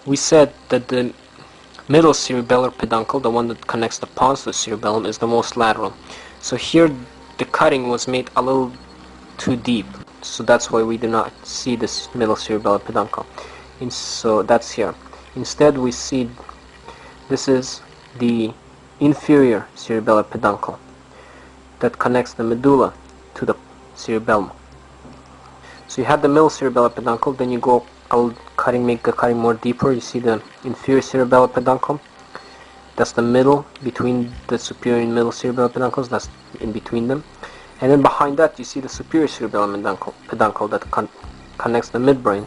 we said that the middle cerebellar peduncle, the one that connects the pons to the cerebellum, is the most lateral. So here the cutting was made a little too deep, so that's why we do not see this middle cerebellar peduncle. So that's here. Instead we see this is the inferior cerebellar peduncle that connects the medulla to the cerebellum. So you have the middle cerebellar peduncle, then you go make the cutting more deeper. You see the inferior cerebellar peduncle. That's the middle between the superior and middle cerebellar peduncles. That's in between them. And then behind that you see the superior cerebellum peduncle that connects the midbrain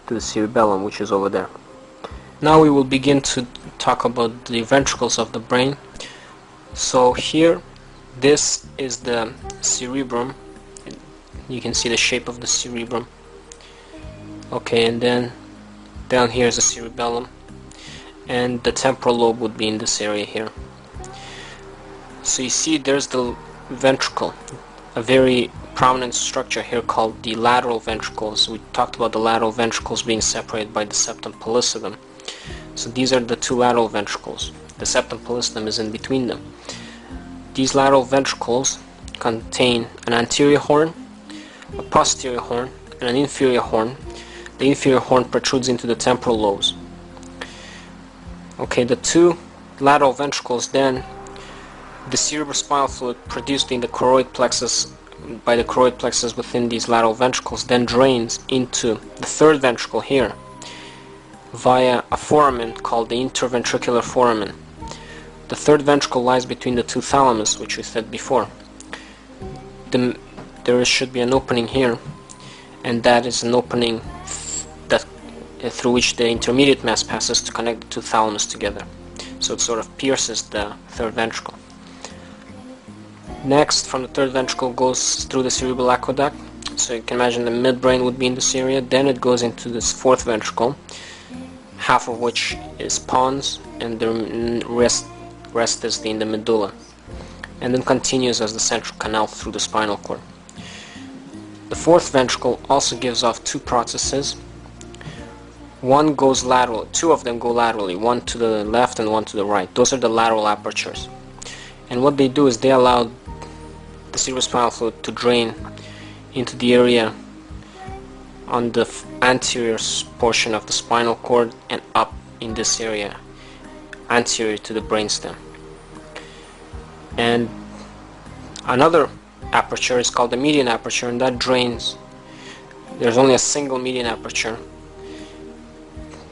to the cerebellum, which is over there. Now we will begin to talk about the ventricles of the brain. So here, this is the cerebrum. You can see the shape of the cerebrum. Okay, and then down here is the cerebellum, and the temporal lobe would be in this area here. So you see there's the ventricle, a very prominent structure here called the lateral ventricles. We talked about the lateral ventricles being separated by the septum pellucidum. So these are the two lateral ventricles. The septum pellucidum is in between them. These lateral ventricles contain an anterior horn, a posterior horn, and an inferior horn. The inferior horn protrudes into the temporal lobes. Okay, the two lateral ventricles, then the cerebrospinal fluid produced in the choroid plexus by the choroid plexus within these lateral ventricles then drains into the third ventricle here via a foramen called the interventricular foramen. The third ventricle lies between the two thalamus, which we said before. There should be an opening here, and that is an opening through which the intermediate mass passes to connect the two thalamus together. So it sort of pierces the third ventricle. Next, from the third ventricle goes through the cerebral aqueduct. So you can imagine the midbrain would be in this area. Then it goes into this fourth ventricle, half of which is pons, and the rest is in the medulla. And then continues as the central canal through the spinal cord. The fourth ventricle also gives off two processes. One goes lateral, two of them go laterally, one to the left and one to the right. Those are the lateral apertures. And what they do is they allow the cerebrospinal fluid to drain into the area on the anterior portion of the spinal cord and up in this area, anterior to the brainstem. And another aperture is called the median aperture, and that drains. There's only a single median aperture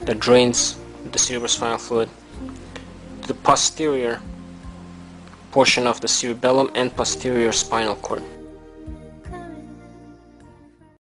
that drains the cerebrospinal fluid to the posterior portion of the cerebellum and posterior spinal cord.